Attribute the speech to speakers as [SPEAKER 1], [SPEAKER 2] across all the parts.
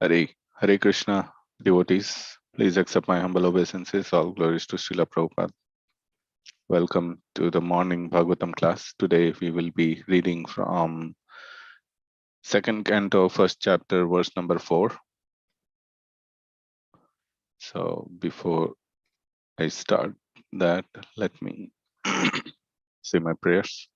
[SPEAKER 1] Hare Krishna, devotees. Please accept my humble obeisances. All glories to Srila Prabhupada. Welcome to the morning Bhagavatam class. Today we will be reading from second canto, first chapter, verse number 4. So before I start that, let me say my prayers.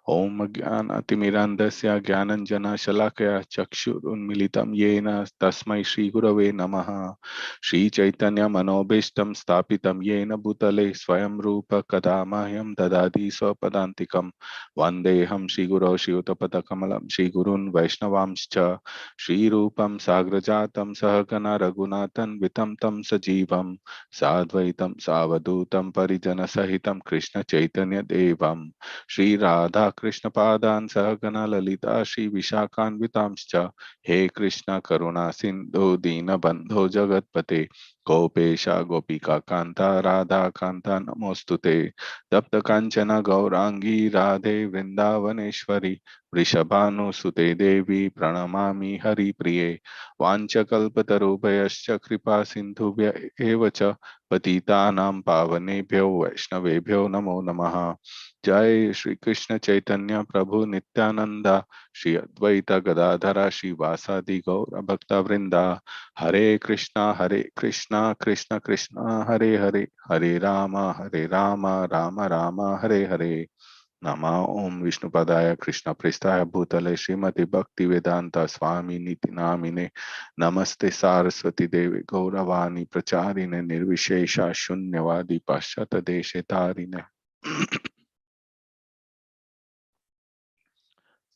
[SPEAKER 1] Om Atymirandasya Gyananjana Shalakaya Chakshurunmilitam Yena Tasmai Shri Gurave Namaha Shri Chaitanya Manobishtam Stapitam Yena Bhutale Swayam Rupa Kadamahyam Dadadi Swapadantikam Vandeham Shri Guru Shri Shri Gurun Vaishnavamscha Shri Rupam Sagrajatam Sahagana Raghunathan Vitam Tam Sajivam Sadvaitam Savadutam Parijana Sahitam Krishna Chaitanya Devam Shri Radha Krishna Padan Sahagana Lalita Shri Vishakhanvitamscha He Krishna Karuna Sindhu Dina Bandho Jagatpate Gopesha Gopika Kanta Radha Kanta Namostute Tapta Kanchana Gaurangi Radhe Vrindavaneshwari Vrishabhanu Sute Devi Pranamami Hari Priye Vanchakalpatarubhayascha Kripa Sindhubhya Evacha Patitanam Pavanebhyo Vaishnavebhyo Namo Namaha Jai Shri Krishna Chaitanya Prabhu Nityananda Shri Advaita Gadadhara Shri Vasadi Gaura Bhakta Vrinda Hare Krishna Krishna Krishna Hare Hare Hare Rama Rama Rama Hare Hare Nama Om Vishnupadaya Krishna Prestaya Bhutale Srimati Bhakti Vedanta Swami Niti Namine Namaste Saraswati Devi Gauravani Pracharine Nirvishesha Shunyavadi Paśyata Deshe Tarine.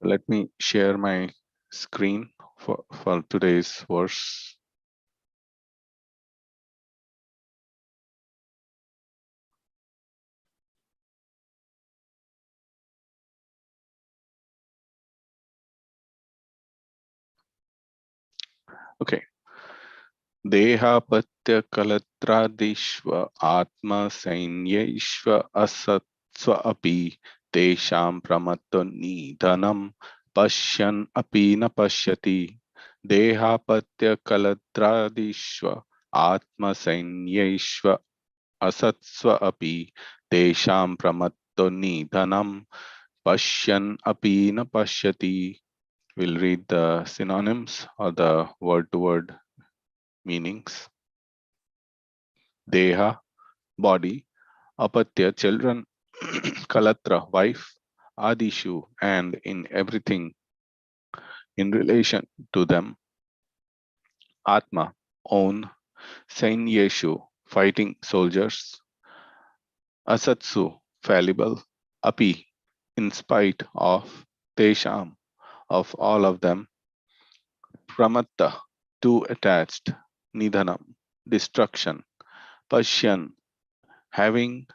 [SPEAKER 1] Let me share my screen for today's verse. Okay. Dehapatya kalatradishva atma sainyeshva asatsva api tesham pramatto nidhanam paśyann api na paśyati. Dehapatya kalatradishva atma sainyeshva asatsva api tesham pramatto nidhanam paśyann api na paśyati. We'll read the synonyms or the word-to-word meanings. Deha, body, apatya, children, kalatra, wife, adishu, and in everything in relation to them, atma, own, sainyeshu, fighting soldiers, asatsu, fallible, api, in spite of, tesham, of all of them, pramatta, too attached, nidhanam, destruction, paśyann, having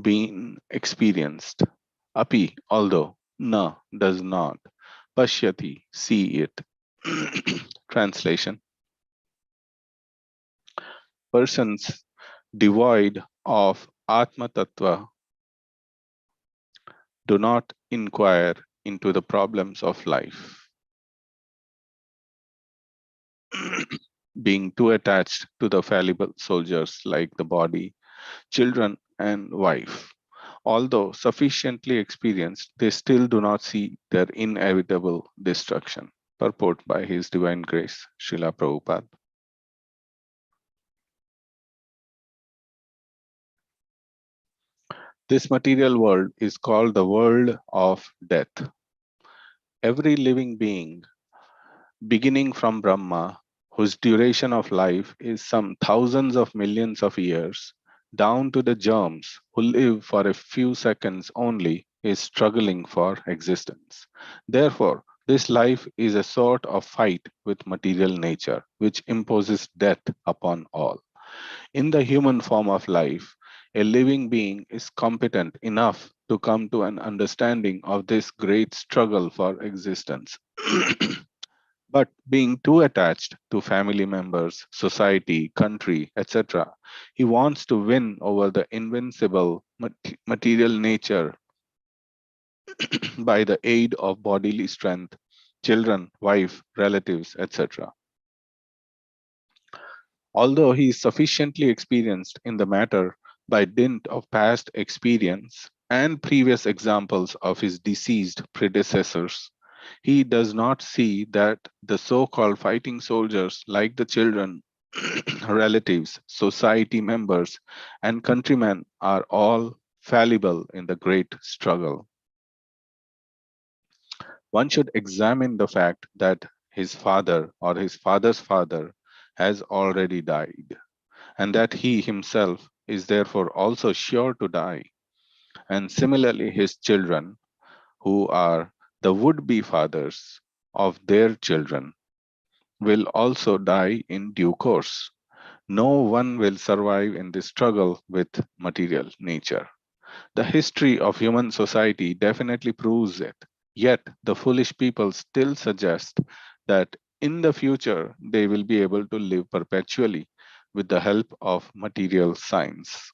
[SPEAKER 1] been experienced, api, although, na, does not, paśyati, see it. Translation: persons devoid of Atma Tattva do not inquire into the problems of life. Being too attached to the fallible soldiers like the body, children, and wife. Although sufficiently experienced, they still do not see their inevitable destruction. Purport by His Divine Grace, Srila Prabhupada. This material world is called the world of death. Every living being, beginning from Brahma, whose duration of life is some thousands of millions of years, down to the germs who live for a few seconds only, is struggling for existence. Therefore, this life is a sort of fight with material nature, which imposes death upon all. In the human form of life, a living being is competent enough to come to an understanding of this great struggle for existence. But being too attached to family members, society, country, etc., he wants to win over the invincible material nature by the aid of bodily strength, children, wife, relatives, etc. Although he is sufficiently experienced in the matter by dint of past experience and previous examples of his deceased predecessors, he does not see that the so called fighting soldiers, like the children, relatives, society members, and countrymen, are all fallible in the great struggle. One should examine the fact that his father or his father's father has already died, and that he himself is therefore also sure to die. And similarly, his children, who are the would be fathers of their children, will also die in due course. No one will survive in this struggle with material nature. The history of human society definitely proves it. Yet, the foolish people still suggest that in the future they will be able to live perpetually with the help of material science.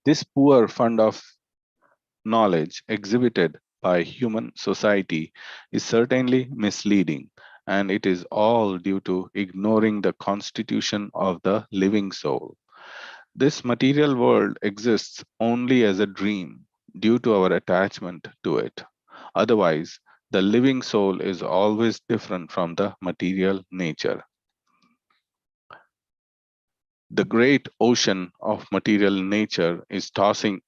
[SPEAKER 1] This poor fund of knowledge exhibited by human society is certainly misleading, and it is all due to ignoring the constitution of the living soul. This material world exists only as a dream due to our attachment to it. Otherwise, the living soul is always different from the material nature. The great ocean of material nature is tossing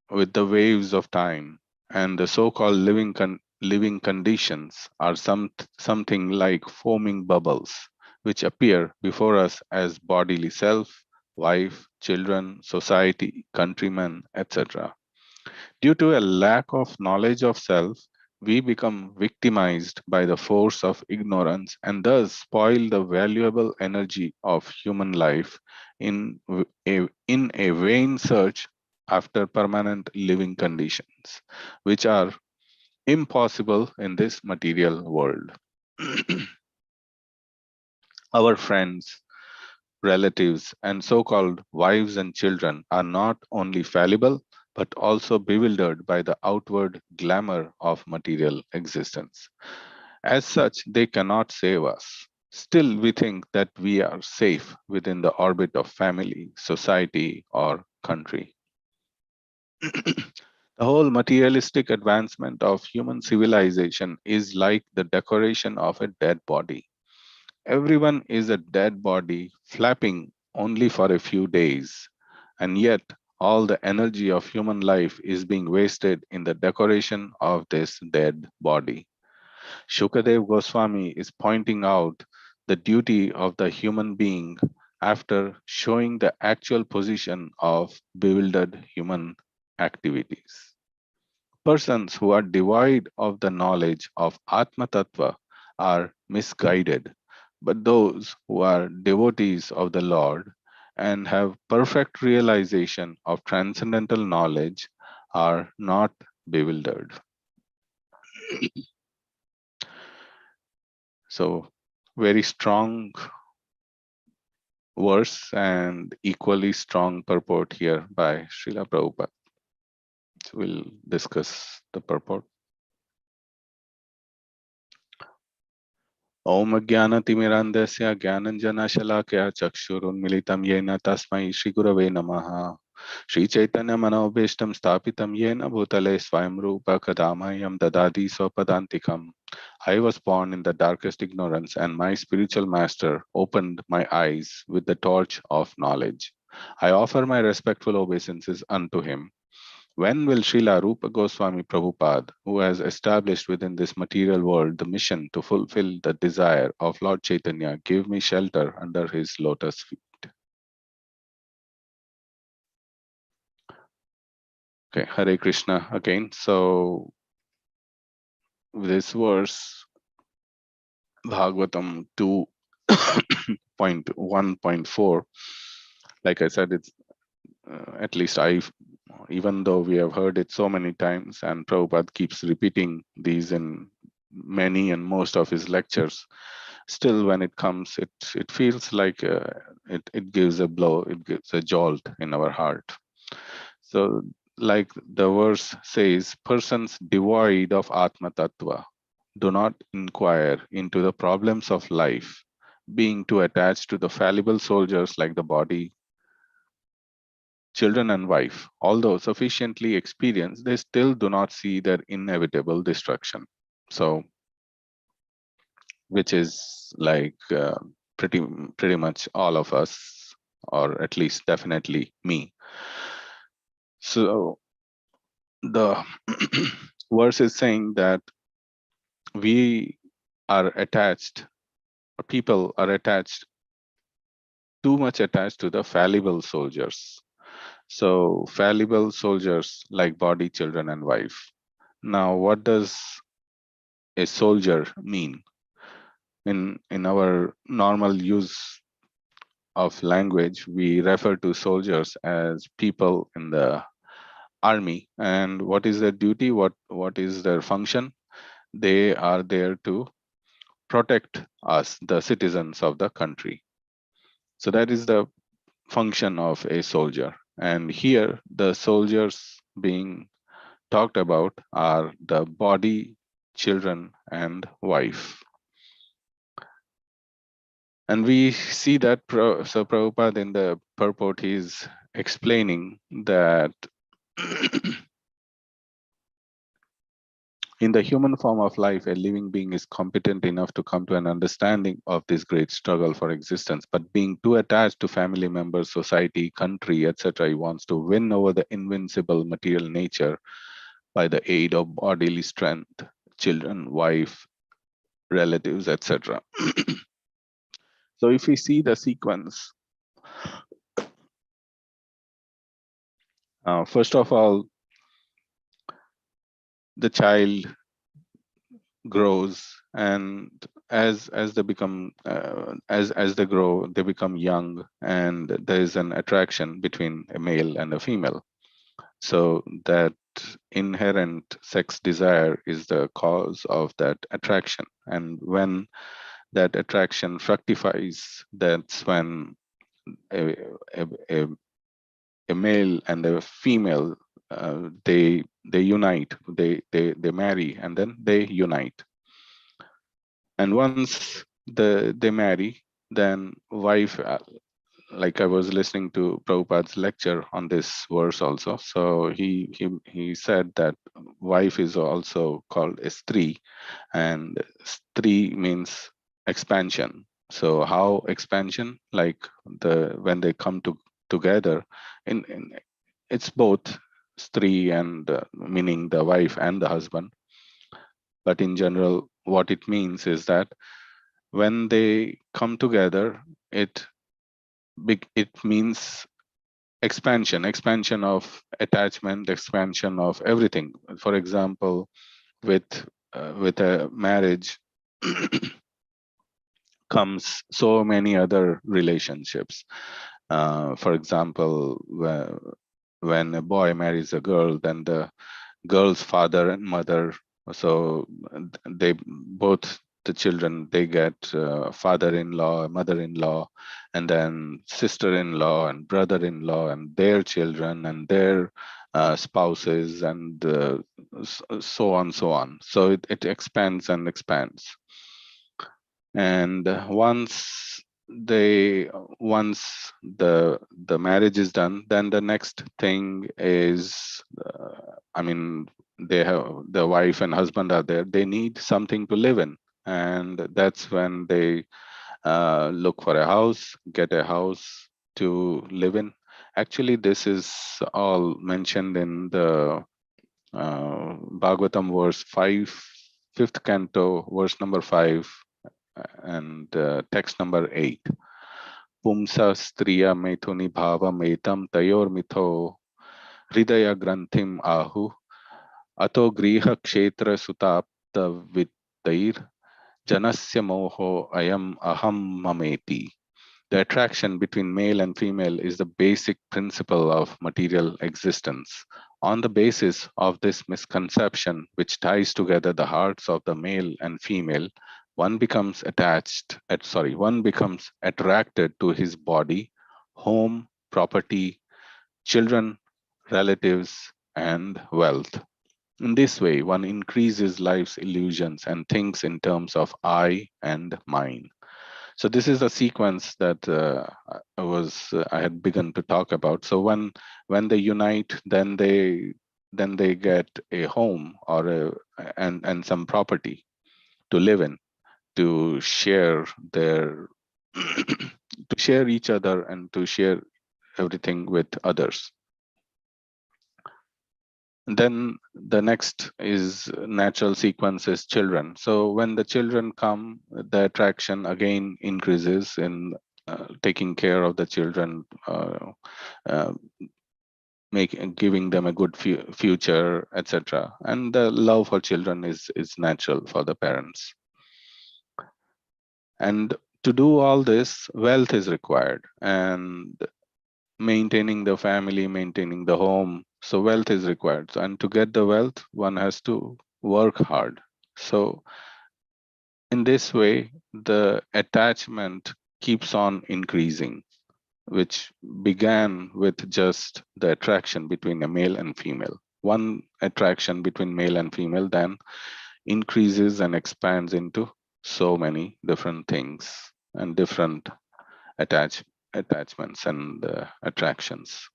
[SPEAKER 1] with the waves of time, and the so-called living conditions are something like foaming bubbles, which appear before us as bodily self, wife, children, society, countrymen, etc. Due to a lack of knowledge of self, we become victimized by the force of ignorance and thus spoil the valuable energy of human life in a vain search after permanent living conditions, which are impossible in this material world. Our friends, relatives, and so called wives and children are not only fallible, but also bewildered by the outward glamour of material existence. As such, they cannot save us. Still, we think that we are safe within the orbit of family, society, or country. The whole materialistic advancement of human civilization is like the decoration of a dead body. Everyone is a dead body flapping only for a few days, and yet all the energy of human life is being wasted in the decoration of this dead body. Shukadev Goswami is pointing out the duty of the human being after showing the actual position of bewildered human activities. Persons who are devoid of the knowledge of Atma Tattva are misguided, but those who are devotees of the Lord and have perfect realization of transcendental knowledge are not bewildered. So, very strong verse and equally strong purport here by Srila Prabhupada. So we'll discuss the purport. Om Jnanatimirandasya Jnananjana Chakshurunmilitam Yena Tasmai Shri Gurave Namaha. Shri Chaitanya Manobhishtam Stapitam Yena Bhutale Swayam Rupa Kadamayam Dadadi Swapadantikam. I was born in the darkest ignorance, and my spiritual master opened my eyes with the torch of knowledge. I offer my respectful obeisances unto him. When will Srila Rupa Goswami Prabhupada, who has established within this material world the mission to fulfill the desire of Lord Chaitanya, give me shelter under his lotus feet? Okay, Hare Krishna again. So, this verse, Bhagavatam 2.1.4, like I said, it's at least even though we have heard it so many times, and Prabhupada keeps repeating these in many and most of his lectures, still when it comes, it feels like it gives a blow, it gives a jolt in our heart. So, like the verse says, persons devoid of Atma Tattva, do not inquire into the problems of life, being too attached to the fallible soldiers like the body, children, and wife. Although sufficiently experienced, they still do not see their inevitable destruction. So, which is like pretty much all of us, or at least definitely me. So the verse is saying that we are attached, or people are attached, too much attached to the fallible soldiers. So fallible soldiers like body, children, and wife. Now, what does a soldier mean? In our normal use of language, we refer to soldiers as people in the army. And what is their duty? What is their function? They are there to protect us, the citizens of the country. So that is the function of a soldier. And here, the soldiers being talked about are the body, children, and wife. And we see that so Prabhupada in the purport, he's explaining that in the human form of life, a living being is competent enough to come to an understanding of this great struggle for existence. But being too attached to family members, society, country, etc., he wants to win over the invincible material nature by the aid of bodily strength, children, wife, relatives, etc. So if we see the sequence, first of all, the child grows, and as they become as they grow, they become young, and there is an attraction between a male and a female. So that inherent sex desire is the cause of that attraction, and when that attraction fructifies, that's when a, a, a, a male and a female, they unite, they marry, and then they unite. And once they marry, then wife, like I was listening to Prabhupada's lecture on this verse also. So he said that wife is also called a stri, and stri means expansion. So how expansion? Like when they come together, in it's both stri and meaning the wife and the husband. But in general, what it means is that when they come together, it means expansion of attachment, expansion of everything. For example, with a marriage comes so many other relationships. For example, when a boy marries a girl, then the girl's father and mother, so they both, the children, they get father-in-law, mother-in-law, and then sister-in-law and brother-in-law and their children and their spouses, and so on. So it expands and expands. And once the marriage is done, then the next thing is, I mean, they have, the wife and husband are there, they need something to live in, and that's when they look for a house, get a house to live in. Actually, this is all mentioned in the Bhagavatam verse 5, 5th canto, verse number 5, and text number 8. Pumsa striya methuni bhava metam tayor mitho hridaya granthim ahu ato griha kshetra sutapta vittair janasya moho ayam aham mameti. The attraction between male and female is the basic principle of material existence. On the basis of this misconception, which ties together the hearts of the male and female, one becomes one becomes attracted to his body, home, property, children, relatives, and wealth. In this way, one increases life's illusions and thinks in terms of I and mine. So this is a sequence that I had begun to talk about. So when they unite, then they get a home or and some property to live in, to share their to share each other and to share everything with others. And then the next is natural sequence is children. So when the children come, the attraction again increases in taking care of the children, uh, giving them a good future, etc. And the love for children is natural for the parents. And to do all this, wealth is required, and maintaining the family, maintaining the home. So wealth is required. And to get the wealth, one has to work hard. So in this way, the attachment keeps on increasing, which began with just the attraction between a male and female. One attraction between male and female then increases and expands into so many different things and different attachments and attractions.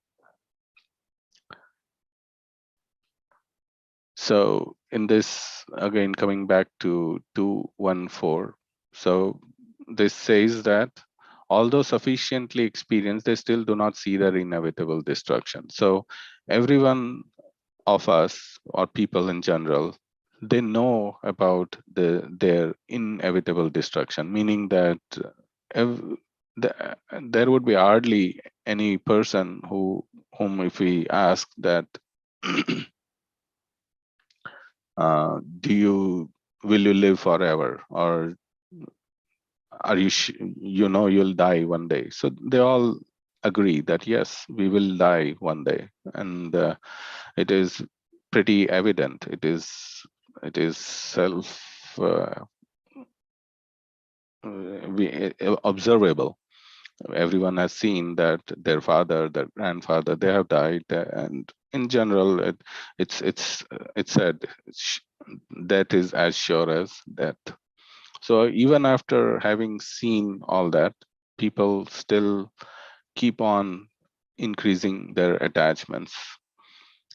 [SPEAKER 1] So in this, again, coming back to 214, so this says that although sufficiently experienced, they still do not see their inevitable destruction. So everyone of us, or people in general, they know about their inevitable destruction, meaning that ev- there would be hardly any person whom if we ask that do you will you live forever, or are you you know you'll die one day? So they all agree that yes, we will die one day, and it is pretty evident. It is self observable. Everyone has seen that their father, their grandfather, they have died, and in general, it's said death is as sure as death. So even after having seen all that, people still keep on increasing their attachments.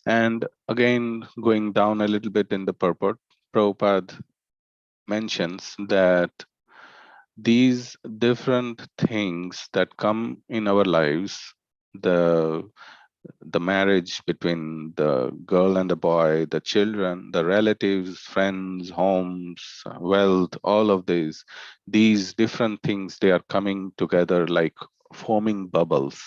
[SPEAKER 1] And again, going down a little bit in the purport, Prabhupada mentions that these different things that come in our lives, the the marriage between the girl and the boy, the children, the relatives, friends, homes, wealth, all of these different things, they are coming together like forming bubbles.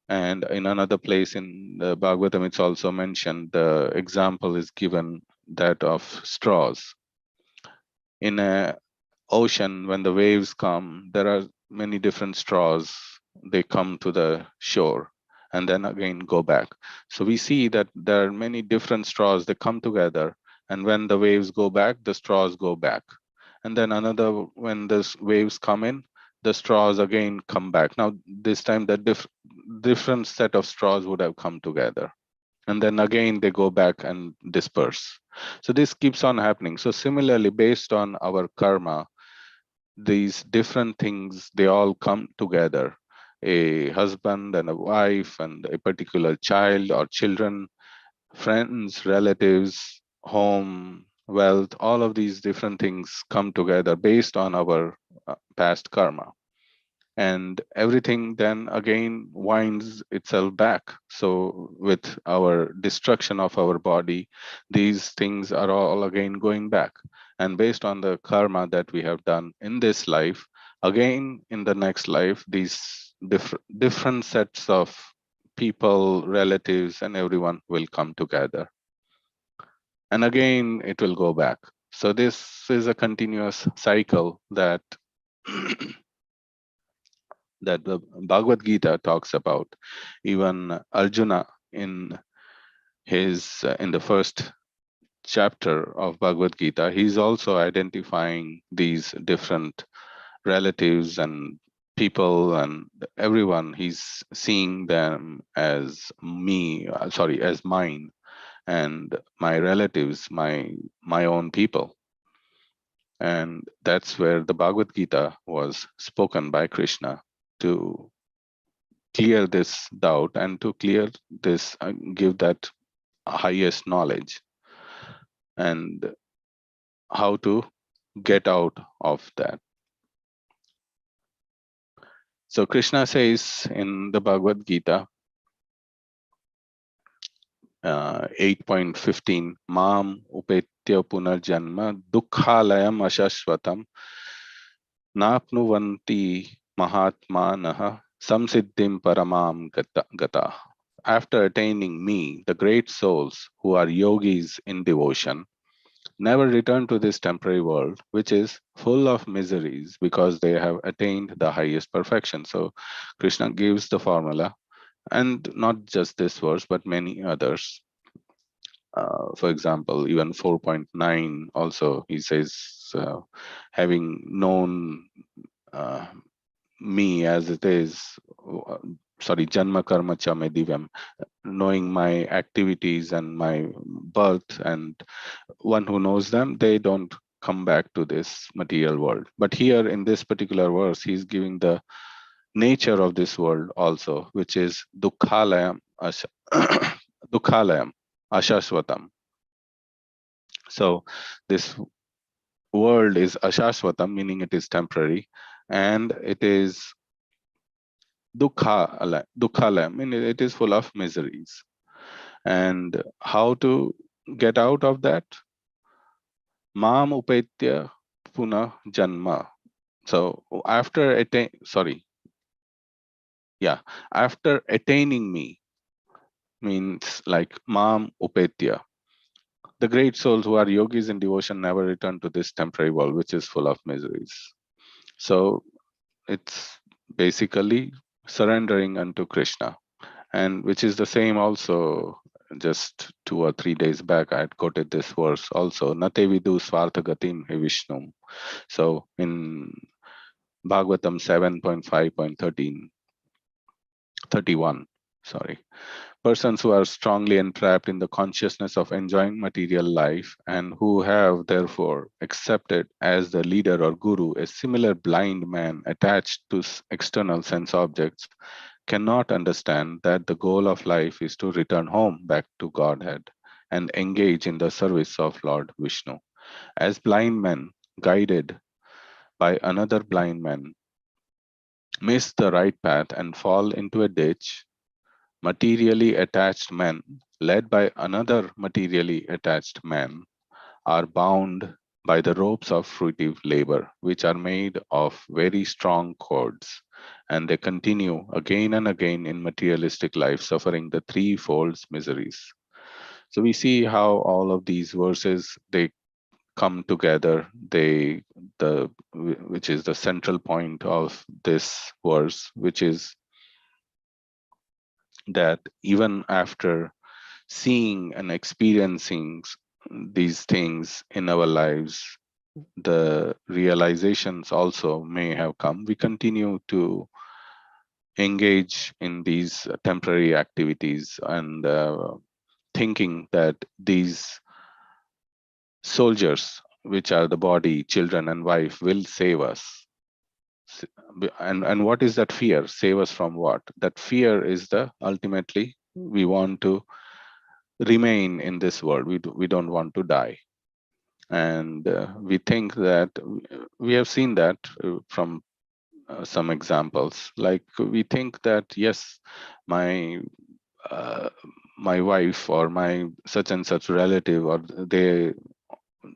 [SPEAKER 1] And in another place in the Bhagavatam, it's also mentioned, the example is given that of straws. In a ocean, when the waves come, there are many different straws. They come to the shore and then again go back. So we see that there are many different straws that come together, and when the waves go back, the straws go back. And then another, when the waves come in, the straws again come back. Now this time the different set of straws would have come together, and then again they go back and disperse. So this keeps on happening. So similarly, based on our karma, these different things, they all come together. A husband and a wife and a particular child or children, friends, relatives, home, wealth, all of these different things come together based on our past karma. And everything then again winds itself back. So with our destruction of our body, these things are all again going back, and based on the karma that we have done in this life, again in the next life, these different sets of people, relatives, and everyone will come together, and again it will go back. So this is a continuous cycle that that the Bhagavad-Gita talks about. Even Arjuna, in his in the first chapter of Bhagavad-Gita, he's also identifying these different relatives and people and everyone. He's seeing them as as mine. and my relatives, my own people. And that's where the Bhagavad-Gita was spoken by Krishna to clear this doubt and to clear this, give that highest knowledge and how to get out of that. So Krishna says in the Bhagavad Gita, 8.15, Mam upetya punarjanma dukkhalayam ashashvatam napnuvanti mahatmanaha samsiddhim paramam gata. After attaining me, the great souls who are yogis in devotion never return to this temporary world, which is full of miseries because they have attained the highest perfection. So Krishna gives the formula, and not just this verse, but many others. For example, even 4.9 also, he says, having known me as it is, janma karma cha me divyam, knowing my activities and my birth, and one who knows them, they don't come back to this material world. But here in this particular verse, he's giving the nature of this world also, which is dukkhalayam, dukkhalayam, ashashvatam. So this world is ashashvatam, meaning it is temporary, and it is dukkhalayam, meaning it is full of miseries. And how to get out of that? Mam upetya puna janma. So after after attaining me, means like Mam upetya. The great souls who are yogis in devotion never return to this temporary world, which is full of miseries. So it's basically surrendering unto Krishna, and which is the same also. Just 2 or 3 days back, I had quoted this verse also, Nate vidu svarthagatim he Vishnum. So in Bhagavatam 7.5.31, sorry. Persons who are strongly entrapped in the consciousness of enjoying material life and who have therefore accepted as the leader or guru a similar blind man attached to external sense objects cannot understand that the goal of life is to return home back to Godhead and engage in the service of Lord Vishnu. As blind men, guided by another blind man, miss the right path and fall into a ditch, materially attached men, led by another materially attached man, are bound by the ropes of fruitive labor, which are made of very strong cords, and they continue again and again in materialistic life, suffering the threefold miseries. So we see how all of these verses, they come together, which is the central point of this verse, which is that even after seeing and experiencing these things in our lives, the realizations also may have come. We continue to engage in these temporary activities and thinking that these soldiers, which are the body, children, and wife, will save us. And what is that fear? Save us from what? That fear is the ultimately we want to remain in this world. We don't want to die. And we think that we have seen that from some examples. Like we think that, yes, my my wife or my such and such relative, or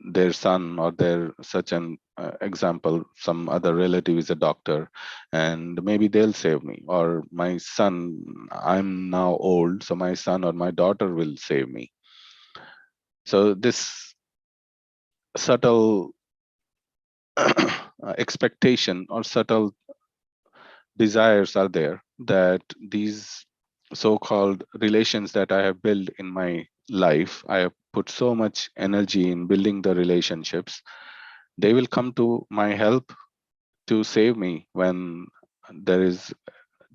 [SPEAKER 1] their son, or their such an example, some other relative is a doctor, and maybe they'll save me. Or my son, I'm now old, so my son or my daughter will save me. So this subtle expectation or subtle desires are there, that these so-called relations that I have built in my life, I have put so much energy in building the relationships, they will come to my help to save me when there is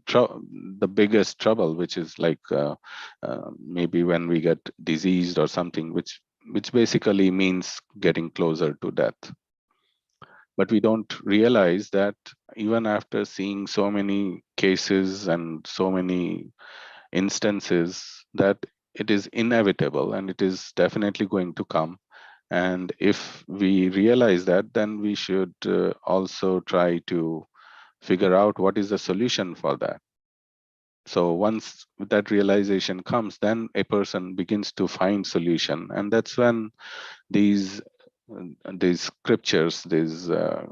[SPEAKER 1] the biggest trouble, which is like maybe when we get diseased or something, which basically means getting closer to death. But we don't realize that even after seeing so many cases and so many instances, that it is inevitable and it is definitely going to come. And if we realize that, then we should also try to figure out what is the solution for that. So once that realization comes, then a person begins to find solution, and that's when these scriptures, that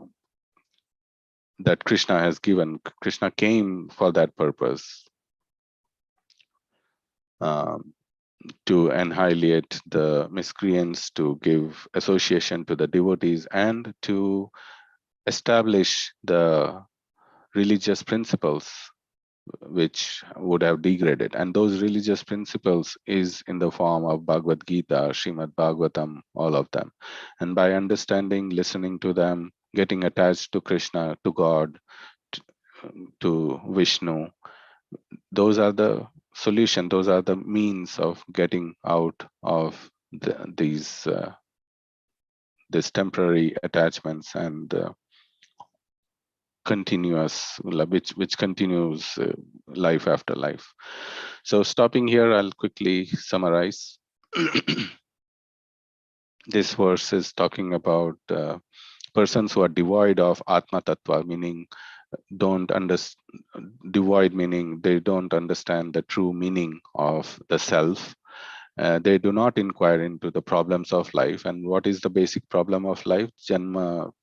[SPEAKER 1] Krishna has given. Krishna came for that purpose, to annihilate the miscreants, to give association to the devotees, and to establish the religious principles which would have degraded. And those religious principles is in the form of Bhagavad-Gita, Srimad Bhagavatam, all of them. And by understanding, listening to them, getting attached to Krishna, to God, to Vishnu, those are the solution, those are the means of getting out of these temporary attachments and continuous, which continues life after life. So stopping here, I'll quickly summarize. This verse is talking about persons who are devoid of Atma Tattva, meaning devoid meaning they don't understand the true meaning of the self. They do not inquire into the problems of life. And what is the basic problem of life? Janma,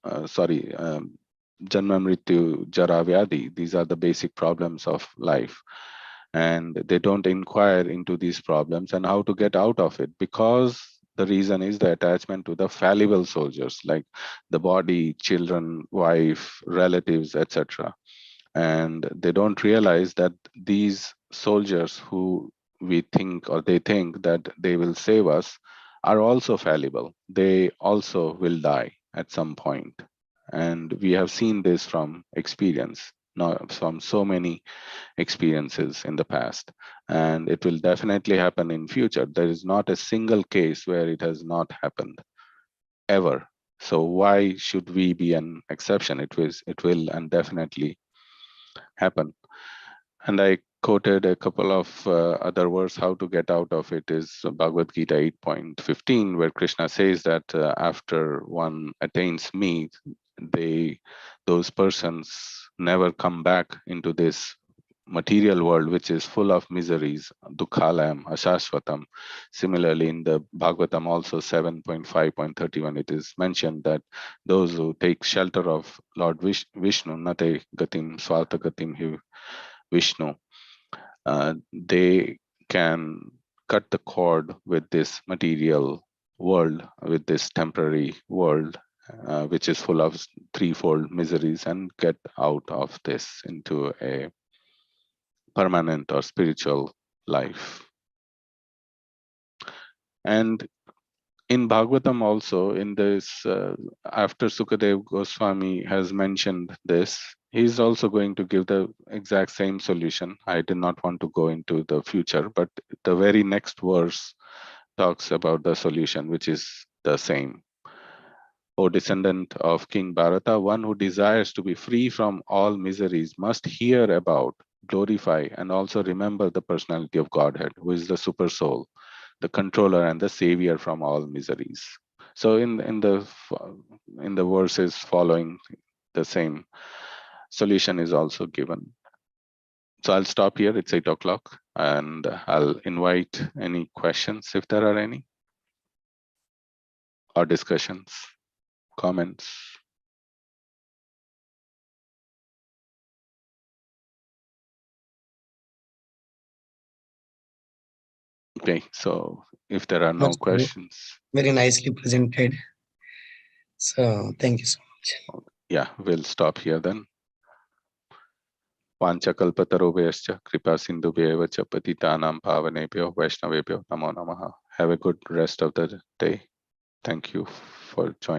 [SPEAKER 1] Mrityu, Jara, Vyadi. These are the basic problems of life. And they don't inquire into these problems and how to get out of it, because the reason is the attachment to the fallible soldiers, like the body, children, wife, relatives, etc. And they don't realize that these soldiers who they think that they will save us are also fallible. They also will die at some point. And we have seen this from experience, not from so many experiences in the past, and it will definitely happen in future. There is not a single case where it has not happened ever. So why should we be an exception? It will and definitely happen. And I quoted a couple of other verses. How to get out of it is Bhagavad-Gita 8.15, where Krishna says that after one attains me, those persons never come back into this material world, which is full of miseries, dukkhalayam, ashashvatam. Similarly, in the Bhagavatam also 7.5.31, it is mentioned that those who take shelter of Lord Vishnu, nate gatim swarta gatim hi Vishnu, they can cut the cord with this material world, with this temporary world, which is full of threefold miseries, and get out of this into a permanent or spiritual life. And in Bhagavatam also, in this, after Sukadev Goswami has mentioned this, he's also going to give the exact same solution. I did not want to go into the future, but the very next verse talks about the solution, which is the same. O descendant of King Bharata, one who desires to be free from all miseries must hear about, glorify, and also remember the personality of Godhead, who is the super soul, the controller and the savior from all miseries. So in the verses following, the same solution is also given. So I'll stop here. It's 8 o'clock, and I'll invite any questions if there are any, or discussions, comments. Okay, so if there are no questions.
[SPEAKER 2] Very nicely presented. So thank you so much.
[SPEAKER 1] Yeah, we'll stop here then. Vanchakalpatarubhyascha kripa sindhubhyeva cha patitanam pavanebhyo vaishnavebhyo namo namaha. Have a good rest of the day. Thank you for joining.